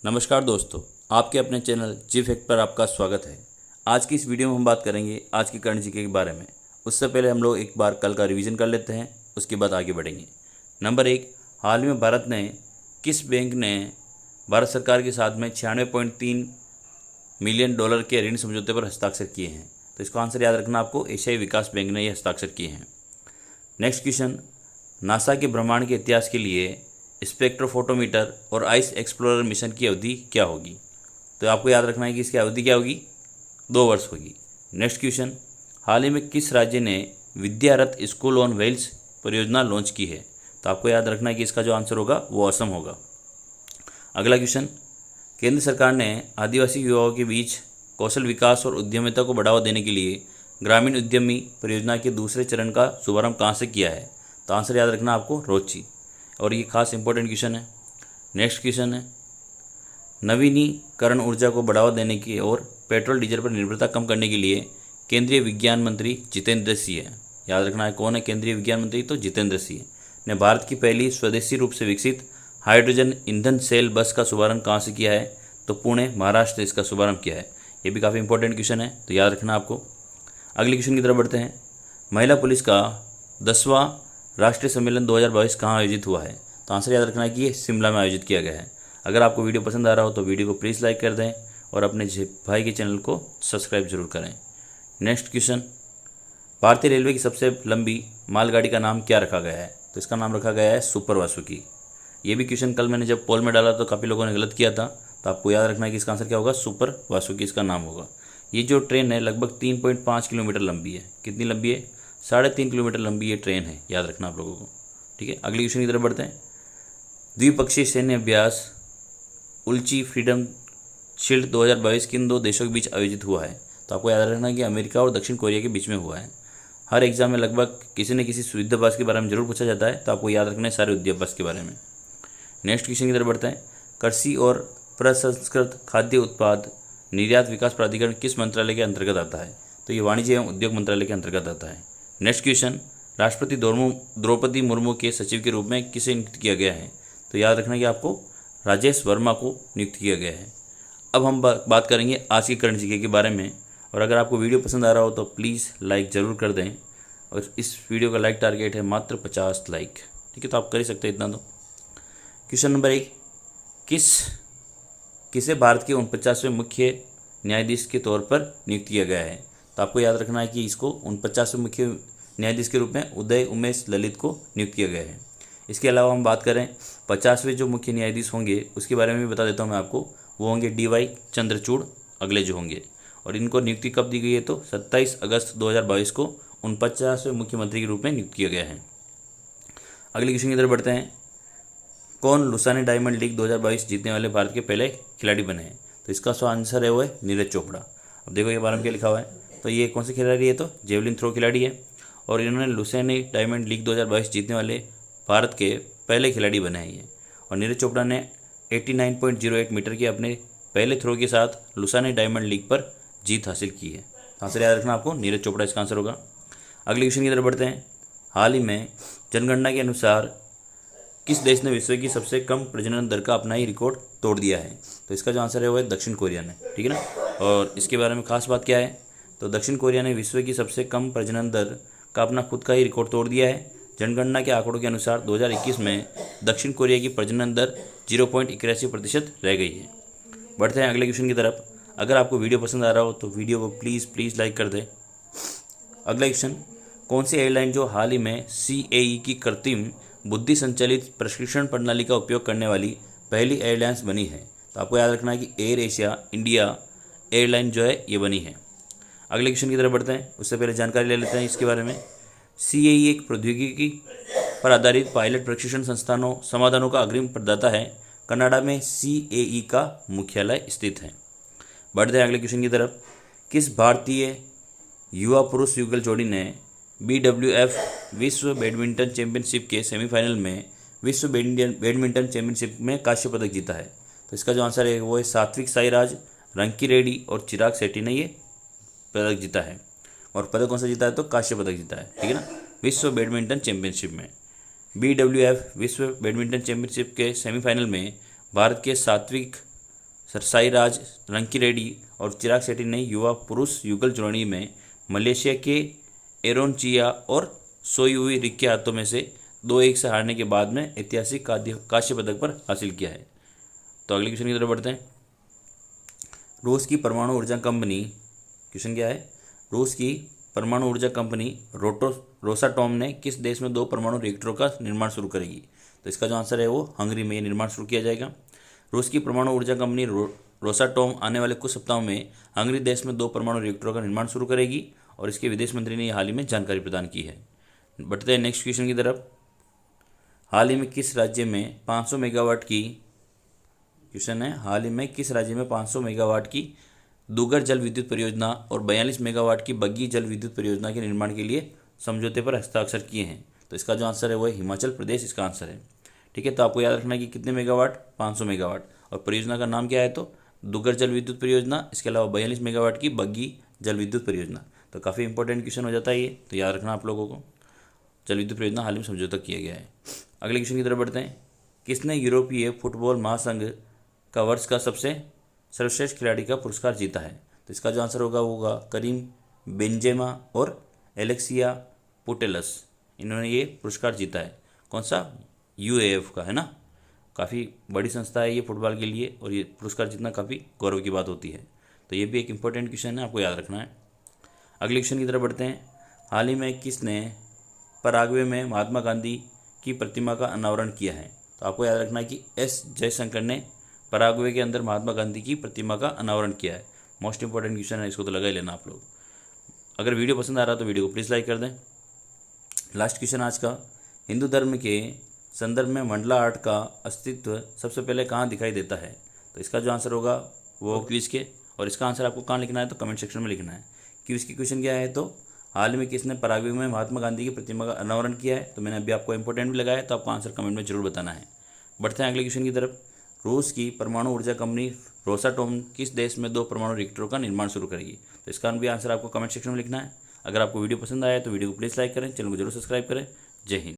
नमस्कार दोस्तों, आपके अपने चैनल जी फैक्ट पर आपका स्वागत है। आज की इस वीडियो में हम बात करेंगे आज की करंट जीके के बारे में। उससे पहले हम लोग एक बार कल का रिवीजन कर लेते हैं, उसके बाद आगे बढ़ेंगे। नंबर 1, हाल ही में भारत ने किस बैंक ने भारत सरकार के साथ में 96.3 मिलियन डॉलर के ऋण समझौते पर हस्ताक्षर किए हैं? तो इसका आंसर याद रखना आपको, एशियाई विकास बैंक ने यह हस्ताक्षर किए हैं। नेक्स्ट क्वेश्चन, नासा के ब्रह्मांड के इतिहास के लिए स्पेक्ट्रोफोटोमीटर और आइस एक्सप्लोरर मिशन की अवधि क्या होगी? तो आपको याद रखना है कि इसकी अवधि क्या होगी, 2 वर्ष होगी। नेक्स्ट क्वेश्चन, हाल ही में किस राज्य ने विद्यारथ स्कूल ऑन व्हील्स परियोजना लॉन्च की है? तो आपको याद रखना है कि इसका जो आंसर होगा वो असम होगा। अगला क्वेश्चन, केंद्र सरकार ने आदिवासी युवाओं के बीच कौशल विकास और उद्यमिता को बढ़ावा देने के लिए ग्रामीण उद्यमी परियोजना के दूसरे चरण का शुभारंभ कहाँ से किया है? तो आंसर याद रखना आपको, रोची। और ये खास इंपॉर्टेंट क्वेश्चन है। नेक्स्ट क्वेश्चन है, नवीनीकरण ऊर्जा को बढ़ावा देने की और पेट्रोल डीजल पर निर्भरता कम करने के लिए केंद्रीय विज्ञान मंत्री जितेंद्र सिंह, याद रखना है कौन है केंद्रीय विज्ञान मंत्री, तो जितेंद्र सिंह ने भारत की पहली स्वदेशी रूप से विकसित हाइड्रोजन ईंधन सेल बस का शुभारंभ कहाँ से किया है? तो पुणे, महाराष्ट्र इसका शुभारंभ किया है। ये भी काफ़ी इंपॉर्टेंट क्वेश्चन है, तो याद रखना आपको। अगले क्वेश्चन की तरफ बढ़ते हैं। महिला पुलिस का 10वां राष्ट्रीय सम्मेलन 2022 कहाँ आयोजित हुआ है? तो आंसर याद रखना है कि ये शिमला में आयोजित किया गया है। अगर आपको वीडियो पसंद आ रहा हो तो वीडियो को प्लीज़ लाइक कर दें और अपने भाई के चैनल को सब्सक्राइब जरूर करें। नेक्स्ट क्वेश्चन, भारतीय रेलवे की सबसे लंबी मालगाड़ी का नाम क्या रखा गया है? तो इसका नाम रखा गया है सुपर वासुकी। ये भी क्वेश्चन कल मैंने जब पोल में डाला तो काफ़ी लोगों ने गलत किया था, तो आपको याद रखना है कि इसका आंसर क्या होगा, सुपर वासुकी इसका नाम होगा। ये जो ट्रेन है लगभग 3.5 किलोमीटर लंबी है। कितनी लंबी है? 3.5 किलोमीटर लंबी ये ट्रेन है, याद रखना आप लोगों को। ठीक है, अगले क्वेश्चन की तरफ बढ़ते हैं। द्विपक्षीय सैन्य अभ्यास उल्ची फ्रीडम शील्ड 2022 किन 2 देशों के बीच आयोजित हुआ है? तो आपको याद रखना है कि अमेरिका और दक्षिण कोरिया के बीच में हुआ है। हर एग्जाम में लगभग किसी न किसी युद्धाभ्यास के बारे में जरूर पूछा जाता है, तो आपको याद रखना है सारे युद्धाभ्यास के बारे में। नेक्स्ट क्वेश्चन की तरफ बढ़ते हैं। कृषि और प्रसंस्कृत खाद्य उत्पाद निर्यात विकास प्राधिकरण किस मंत्रालय के अंतर्गत आता है? तो ये वाणिज्य एवं उद्योग मंत्रालय के अंतर्गत आता है। नेक्स्ट क्वेश्चन, राष्ट्रपति द्रौपदी मुर्मू के सचिव के रूप में किसे नियुक्त किया गया है? तो याद रखना कि आपको राजेश वर्मा को नियुक्त किया गया है। अब हम बात करेंगे आज की करंट जीके के बारे में। और अगर आपको वीडियो पसंद आ रहा हो तो प्लीज़ लाइक ज़रूर कर दें। और इस वीडियो का लाइक टारगेट है मात्र 50 लाइक। ठीक है, तो आप कर ही सकते हैं इतना। तो क्वेश्चन नंबर 1, किसे भारत के 49वें मुख्य न्यायाधीश के तौर पर नियुक्त किया गया है? तो आपको याद रखना है कि इसको 49वें मुख्य न्यायाधीश के रूप में उदय उमेश ललित को नियुक्त किया गया है। इसके अलावा हम बात करें 50वें जो मुख्य न्यायाधीश होंगे उसके बारे में भी बता देता हूं मैं आपको। वो होंगे DY चंद्रचूड़ अगले जो होंगे। और इनको नियुक्ति कब दी गई है? तो 27 अगस्त 2022 को 49वें मुख्यमंत्री के रूप में नियुक्त किया गया है। अगले क्वेश्चन की तरफ बढ़ते हैं। कौन लुसाने डायमंड लीग 2022 जीतने वाले भारत के पहले खिलाड़ी बने हैं? तो इसका आंसर है वो है नीरज चोपड़ा। अब देखो ये बारे में क्या लिखा हुआ है। तो ये कौन से खिलाड़ी है? तो जेवलिन थ्रो खिलाड़ी है। और इन्होंने लुसाने डायमंड लीग 2022 जीतने वाले भारत के पहले खिलाड़ी बने हैं ये। और नीरज चोपड़ा ने 89.08 मीटर के अपने पहले थ्रो के साथ लुसाने डायमंड लीग पर जीत हासिल की है। आंसर याद रखना आपको, नीरज चोपड़ा इसका आंसर होगा। अगले क्वेश्चन की तरफ बढ़ते हैं। हाल ही में जनगणना के अनुसार किस देश ने विश्व की सबसे कम प्रजनन दर का अपना ही रिकॉर्ड तोड़ दिया है? तो इसका जो आंसर है वो है दक्षिण कोरिया ने। ठीक है ना। और इसके बारे में खास बात क्या है? तो दक्षिण कोरिया ने विश्व की सबसे कम प्रजनन दर का अपना खुद का ही रिकॉर्ड तोड़ दिया है। जनगणना के आंकड़ों के अनुसार 2021 में दक्षिण कोरिया की प्रजनन दर 0.81% रह गई है। बढ़ते हैं अगले क्वेश्चन की तरफ। अगर आपको वीडियो पसंद आ रहा हो तो वीडियो को प्लीज़ लाइक कर दें। अगला क्वेश्चन, कौन सी एयरलाइन जो हाल ही में CAE की कृत्रिम बुद्धि संचालित प्रशिक्षण प्रणाली का उपयोग करने वाली पहली एयरलाइंस बनी है? तो आपको याद रखना है कि एयर एशिया इंडिया एयरलाइन जो है ये बनी है। अगले क्वेश्चन की तरफ बढ़ते हैं, उससे पहले जानकारी ले लेते हैं इसके बारे में। CAE एक प्रौद्योगिकी पर आधारित पायलट प्रशिक्षण समाधानों का अग्रिम प्रदाता है। कनाडा में CAE का मुख्यालय स्थित है। बढ़ते हैं अगले क्वेश्चन की तरफ। किस भारतीय युवा पुरुष युगल जोड़ी ने BWF विश्व बैडमिंटन चैंपियनशिप के सेमीफाइनल में विश्व बैडमिंटन चैंपियनशिप में कांस्य पदक जीता है? तो इसका जो आंसर है वो है सात्विक साईराज, रंकी रेड्डी और चिराग शेट्टी ने ये पदक जीता है। और पदक कौन सा जीता है? तो कांस्य पदक जीता है। ठीक है ना, विश्व बैडमिंटन चैंपियनशिप में। BWF विश्व बैडमिंटन चैंपियनशिप के सेमीफाइनल में भारत के सात्विक सरसाई राज रंकीरेड्डी और चिराग शेट्टी ने युवा पुरुष युगल जोड़ी में मलेशिया के एरोनचिया और सोयुई रिक के हाथों में से 2-1 से हारने के बाद में ऐतिहासिक कांस्य पदक पर हासिल किया है। तो अगले क्वेश्चन की तरफ बढ़ते हैं। रूस की परमाणु ऊर्जा कंपनी, क्वेश्चन क्या है, रूस की परमाणु ऊर्जा कंपनी रोसाटोम ने किस देश में 2 परमाणु रिएक्टरों का निर्माण शुरू करेगी? तो इसका जो आंसर है वो हंगरी में ये निर्माण शुरू किया जाएगा। रूस की परमाणु ऊर्जा कंपनी रोसाटोम आने वाले कुछ सप्ताहों में हंगरी देश में 2 परमाणु रिएक्टरों का निर्माण शुरू करेगी और इसके विदेश मंत्री ने हाल ही में जानकारी प्रदान की है। बढ़ते हैं नेक्स्ट क्वेश्चन की तरफ। हाल ही में किस राज्य में 500 मेगावाट की, क्वेश्चन है, हाल ही में किस राज्य में 500 मेगावाट की दूगर जल विद्युत परियोजना और 42 मेगावाट की बग्गी जल विद्युत परियोजना के निर्माण के लिए समझौते पर हस्ताक्षर किए हैं? तो इसका जो आंसर है वो है हिमाचल प्रदेश, इसका आंसर है। ठीक है, तो आपको याद रखना है कि कितने मेगावाट, 500 मेगावाट, और परियोजना का नाम क्या है, तो दूगर जल विद्युत परियोजना, इसके अलावा 42 मेगावाट की बग्गी जल विद्युत परियोजना। तो काफ़ी इंपॉर्टेंट क्वेश्चन हो जाता है ये, तो याद रखना आप लोगों को। जल विद्युत परियोजना हाल ही में समझौता किया गया है। अगले क्वेश्चन की तरफ बढ़ते हैं। किसने यूरोपीय फुटबॉल महासंघ का वर्ष का सबसे सर्वश्रेष्ठ खिलाड़ी का पुरस्कार जीता है? तो इसका जो आंसर होगा वो होगा करीम बेंजेमा और एलेक्सिया पुटेलस, इन्होंने ये पुरस्कार जीता है। कौन सा? यूएएफ का, है ना। काफ़ी बड़ी संस्था है ये फुटबॉल के लिए, और ये पुरस्कार जीतना काफ़ी गौरव की बात होती है। तो ये भी एक इंपॉर्टेंट क्वेश्चन है, आपको याद रखना है। अगले क्वेश्चन की तरफ बढ़ते हैं। हाल ही में किसने पराग्वे में महात्मा गांधी की प्रतिमा का अनावरण किया है? तो आपको याद रखना है कि एस जयशंकर ने पराग्वे के अंदर महात्मा गांधी की प्रतिमा का अनावरण किया है। मोस्ट इंपॉर्टेंट क्वेश्चन है, इसको तो लगा ही लेना आप लोग। अगर वीडियो पसंद आ रहा है तो वीडियो को प्लीज़ लाइक कर दें। लास्ट क्वेश्चन आज का, हिंदू धर्म के संदर्भ में मंडला आर्ट का अस्तित्व सबसे पहले कहाँ दिखाई देता है? तो इसका जो आंसर होगा वो क्विज के, और इसका आंसर आपको कहाँ लिखना है, तो कमेंट सेक्शन में लिखना है। क्विज की क्वेश्चन क्या है, तो हाल में किसने पराग्वे में महात्मा गांधी की प्रतिमा का अनावरण किया है? तो मैंने अभी आपको इंपॉर्टेंट भी लगाया, तो आपको आंसर कमेंट में जरूर बताना है। बढ़ते हैं अगले क्वेश्चन की तरफ। रूस की परमाणु ऊर्जा कंपनी रोसाटोम किस देश में 2 परमाणु रिएक्टरों का निर्माण शुरू करेगी? तो इसका भी आंसर आपको कमेंट सेक्शन में लिखना है। अगर आपको वीडियो पसंद आया तो वीडियो को प्लीज़ लाइक करें, चैनल को जरूर सब्सक्राइब करें। जय हिंद।